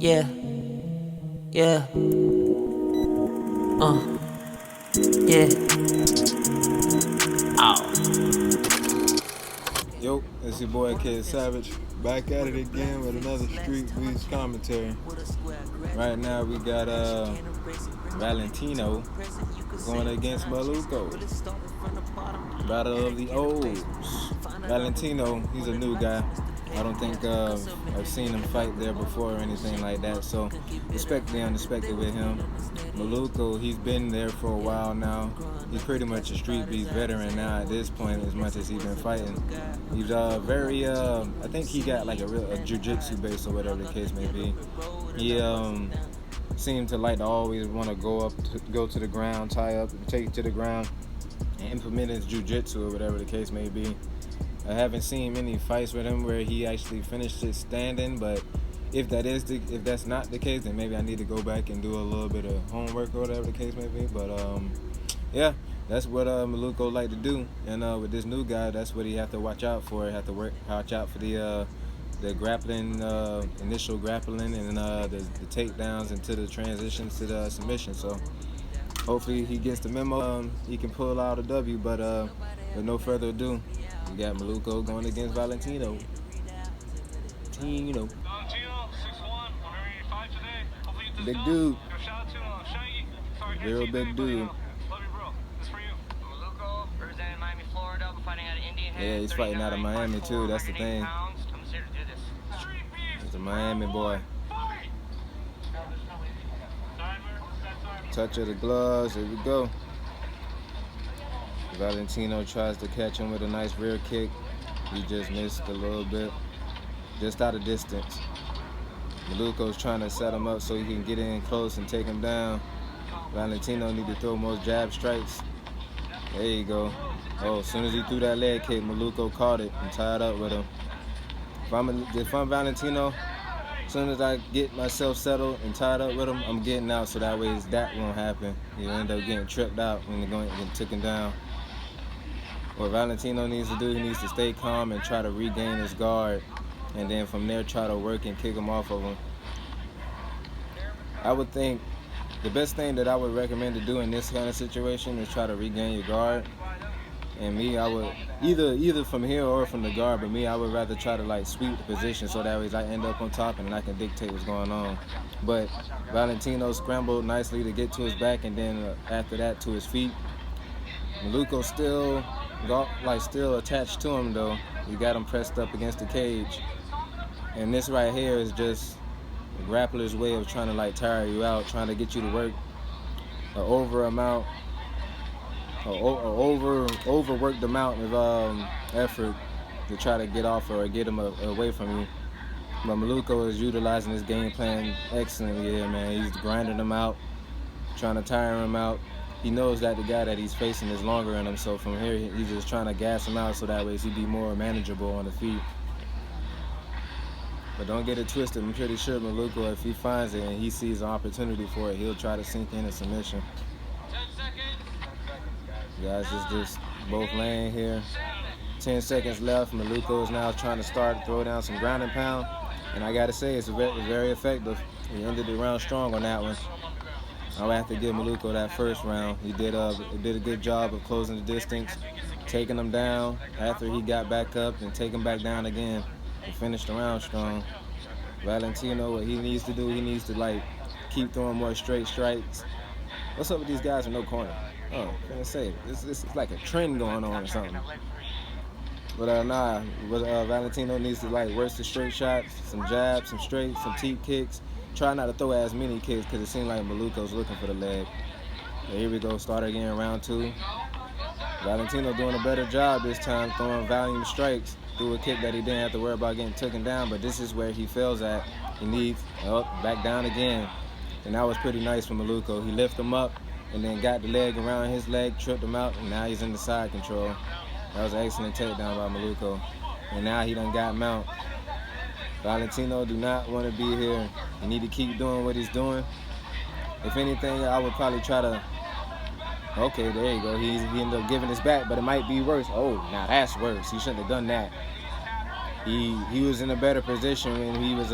Yeah, yeah, yeah. Oh, Yo, it's your boy Kid Savage, back at it again with another Streetbeefs commentary. Right now we got Valentino going against Maluko. Battle of the Olds. Valentino, he's a new guy. I don't think I've seen him fight there before or anything like that, so expect the unexpected with him. Maluko, he's been there for a while now. He's pretty much a street beef veteran now at this point, as much as he's been fighting. He's I think he got like a jiu-jitsu base or whatever the case may be. He seemed to like to always want to go to the ground, tie up, take it to the ground, and implement his jiu-jitsu or whatever the case may be. I haven't seen many fights with him where he actually finished it standing, but if that's not the case, then maybe I need to go back and do a little bit of homework or whatever the case may be. But yeah, that's what Maluko like to do, and with this new guy, that's what he have to watch out for. Watch out for the grappling, initial grappling, and the takedowns into the transitions to the submission. So hopefully he gets the memo. He can pull out a W, but with no further ado, we got Maluko going against Valentino. Valentino, 6'1", today. Big dude. Real big dude. Love you, bro. This for you. Maluko, representing Miami, Florida, fighting out of Indian Head. Yeah, he's fighting out of Miami too. That's the thing. He's a Miami boy. Touch of the gloves. Here we go. Valentino tries to catch him with a nice rear kick. He just missed a little bit, just out of distance. Maluko's trying to set him up so he can get in close and take him down. Valentino need to throw more jab strikes. There you go. Oh, as soon as he threw that leg kick, Maluko caught it and tied up with him. If I'm Valentino, as soon as I get myself settled and tied up with him, I'm getting out so that way that won't happen. He'll end up getting tripped out when they're going to get taken down. What Valentino needs to do, he needs to stay calm and try to regain his guard, and then from there try to work and kick him off of him. I would think the best thing that I would recommend to do in this kind of situation is try to regain your guard. And me, I would either from here or from the guard, but me, I would rather try to like sweep the position so that way I end up on top and I can dictate what's going on. But Valentino scrambled nicely to get to his back, and then after that to his feet. Maluko still attached to him though. He got him pressed up against the cage. And this right here is just a grappler's way of trying to like tire you out, trying to get you to work an overworked amount of effort to try to get off or get him away from you. But Maluko is utilizing his game plan excellently here, man. He's grinding him out, trying to tire him out. He knows that the guy that he's facing is longer than him, so from here he's just trying to gas him out so that way he'd be more manageable on the feet. But don't get it twisted. I'm pretty sure Maluko, if he finds it and he sees an opportunity for it, he'll try to sink in a submission. 10 seconds. Guys, it's just both laying here. 10 seconds left. Maluko is now trying to throw down some ground and pound. And I gotta say, it's very effective. He ended the round strong on that one. I would have to give Maluko that first round. He did a good job of closing the distance, taking him down after he got back up and take him back down again and finish the round strong. Valentino, what he needs to do, he needs to like keep throwing more straight strikes. What's up with these guys with no corner? Oh, I'm gonna say this is like a trend going on or something. But Valentino needs to like work the straight shots, some jabs, some straights, some teep kicks. Try not to throw as many kicks because it seems like Maluko's looking for the leg. But here we go, start again, round two. Valentino doing a better job this time, throwing volume strikes. Threw a kick that he didn't have to worry about getting taken down, but this is where he fails at. He needs, back down again. And that was pretty nice from Maluko. He lifted him up and then got the leg around his leg, tripped him out, and now he's in the side control. That was an excellent takedown by Maluko. And now he done got mount. Valentino do not want to be here. He need to keep doing what he's doing. If anything, I would probably try to... Okay, there you go. He ended up giving his back, but it might be worse. Oh, now that's worse. He shouldn't have done that. He was in a better position when he was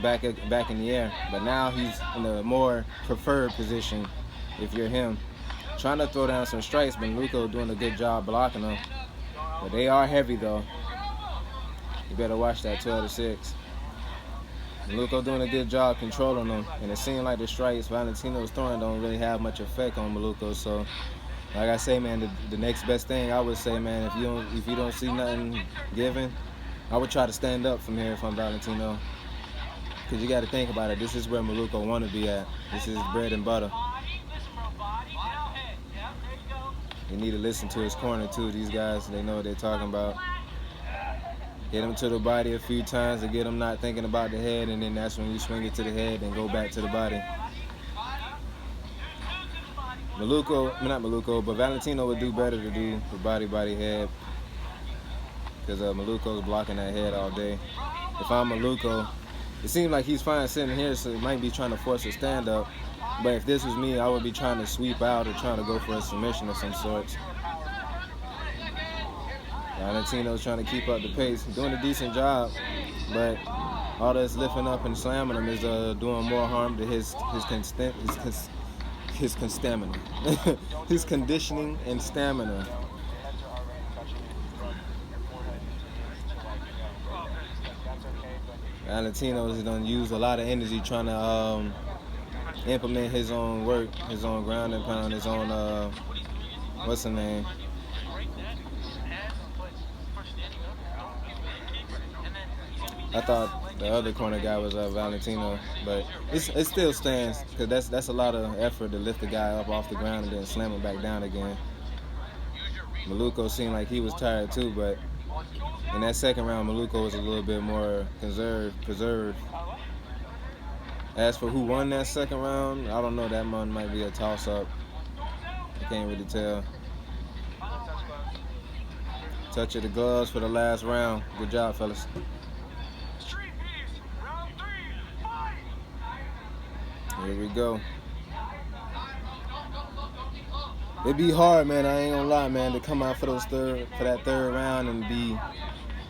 back in the air. But now he's in a more preferred position if you're him. Trying to throw down some strikes, but Maluko doing a good job blocking them. But they are heavy though. You better watch that 12-6. Maluko doing a good job controlling them, and it seemed like the strikes Valentino's throwing don't really have much effect on Maluko. So, like I say, man, the next best thing I would say, man, if you don't see nothing given, I would try to stand up from here if I'm Valentino, because you got to think about it. This is where Maluko want to be at. This is bread and butter. You need to listen to his corner too. These guys, they know what they're talking about. Hit him to the body a few times to get him not thinking about the head, and then that's when you swing it to the head and go back to the body. Not Maluko, but Valentino would do better to do the body head, because Maluko's blocking that head all day. If I'm Maluko, it seems like he's fine sitting here, so he might be trying to force a stand-up. But if this was me, I would be trying to sweep out or trying to go for a submission of some sorts. Valentino's trying to keep up the pace, doing a decent job, but all this lifting up and slamming him is doing more harm to his stamina, his conditioning and stamina. Valentino's done used a lot of energy trying to implement his own work, his own ground and pound, his own what's the name? I thought the other corner guy was Valentino, but it still stands, because that's a lot of effort to lift the guy up off the ground and then slam him back down again. Maluko seemed like he was tired too, but in that second round, Maluko was a little bit more preserved. As for who won that second round, I don't know. That one might be a toss-up. I can't really tell. Touch of the gloves for the last round. Good job, fellas. Here we go. It'd be hard, man. I ain't gonna lie, man, to come out for that third round and be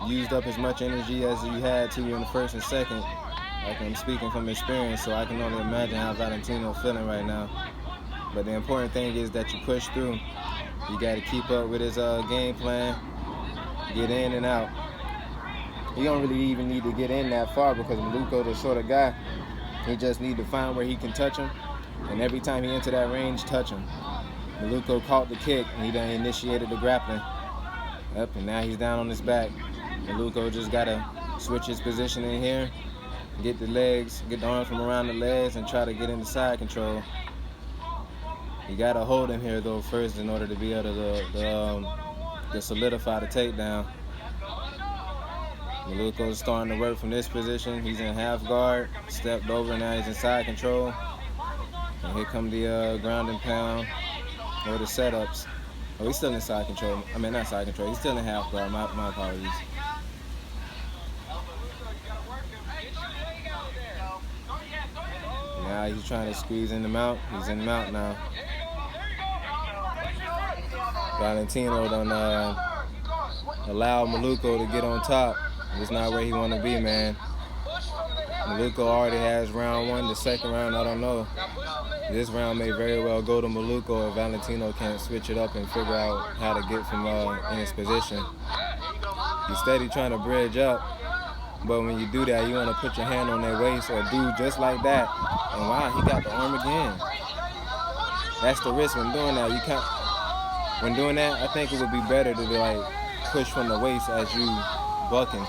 used up as much energy as you had to in the first and second. Like, I'm speaking from experience, so I can only imagine how Valentino's feeling right now. But the important thing is that you push through. You got to keep up with his game plan. Get in and out. He don't really even need to get in that far, because Maluko, the shorter guy, he just need to find where he can touch him, and every time he enter that range, touch him. Maluko caught the kick, and he done initiated the grappling. Up, and now he's down on his back. Maluko just gotta switch his position in here, get the arms from around the legs, and try to get into side control. You gotta hold him here though first in order to be able to solidify the takedown. Maluko's starting to work from this position. He's in half guard, stepped over, now he's in side control. And here come the ground and pound, or the setups. Oh, he's still in side control. I mean, not side control. He's still in half guard. My apologies. Now he's trying to squeeze in the mount. He's in the mount now. Valentino done allow Maluko to get on top. It's not where he want to be, man. Maluko already has round one. The second round, I don't know. This round may very well go to Maluko if Valentino can't switch it up and figure out how to get from in his position. He's steady trying to bridge up, but when you do that, you want to put your hand on their waist or do just like that. And wow, he got the arm again. That's the risk when doing that. You can't. When doing that, I think it would be better to like push from the waist as you bucking.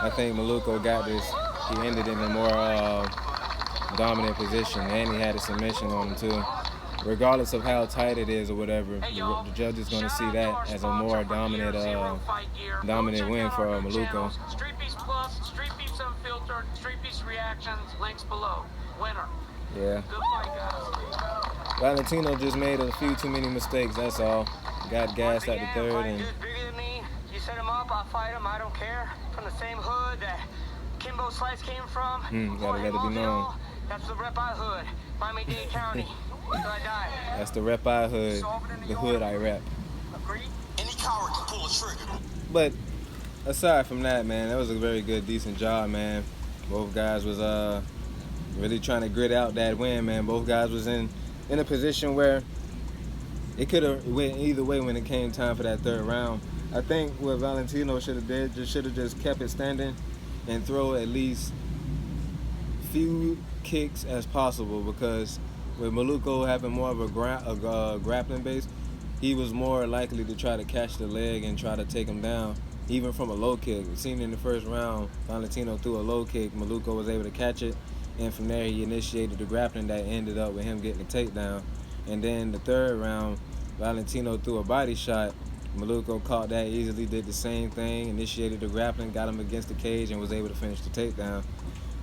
I think Maluko got this. He ended in a more dominant position, and he had a submission on him too. Regardless of how tight it is or whatever, the judge is going to see that as a more dominant win for Maluko. Streetbeefs Plus, Streetbeefs Unfiltered, Streetbeefs Reactions, links below. Winner. Yeah. Good fight, guys. Valentino just made a few too many mistakes, that's all. Got gassed at the third. And bigger than me. You set him up, I'll fight him, I don't care. From the same hood that Kimbo Slice came from. Gotta let it be known. That's the rep I hood. Miami-Dade County. Till I die. That's the rep I hood. The hood I rep. Agree? Any coward can pull a trigger. But aside from that, man, that was a very good, decent job, man. Both guys was really trying to grit out that win, man. Both guys was in a position where it could have went either way when it came time for that third round. I think what Valentino should have did, should have just kept it standing and throw at least few kicks as possible, because with Maluko having more of a grappling base, he was more likely to try to catch the leg and try to take him down, even from a low kick. It seemed in the first round, Valentino threw a low kick, Maluko was able to catch it, and from there he initiated the grappling that ended up with him getting a takedown. And then the third round, Valentino threw a body shot, Maluko caught that easily, did the same thing, initiated the grappling, got him against the cage, and was able to finish the takedown.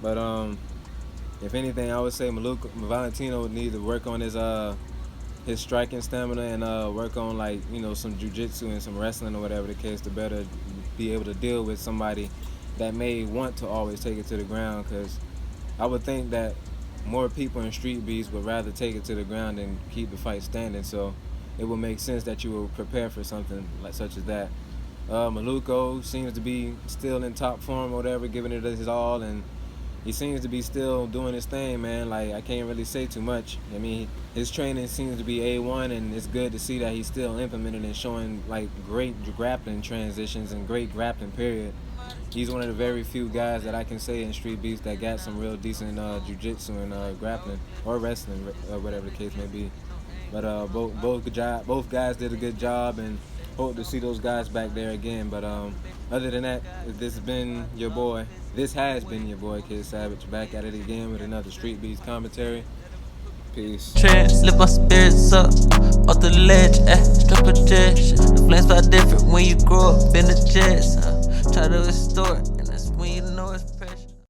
But if anything, I would say Valentino needs to work on his striking stamina and work on, like, you know, some jiu-jitsu and some wrestling or whatever the case, to better be able to deal with somebody that may want to always take it to the ground. Because I would think that more people in Streetbeefs would rather take it to the ground than keep the fight standing. So it would make sense that you will prepare for something like such as that. Maluko seems to be still in top form or whatever, giving it his all, and he seems to be still doing his thing, man. Like, I can't really say too much. I mean, his training seems to be A1, and it's good to see that he's still implementing and showing, like, great grappling transitions and great grappling, period. He's one of the very few guys that I can say in Streetbeefs that got some real decent jiu-jitsu and grappling or wrestling, whatever the case may be. But both guys did a good job, and hope to see those guys back there again. But other than that, this has been your boy, Kid Savage, back at it again with another Streetbeefs commentary. Peace. Trance, lift my spirits up off the ledge, strip projection. The flames fly different when you grow up in the jets. Try to restore it, and that's when you know it's pressure.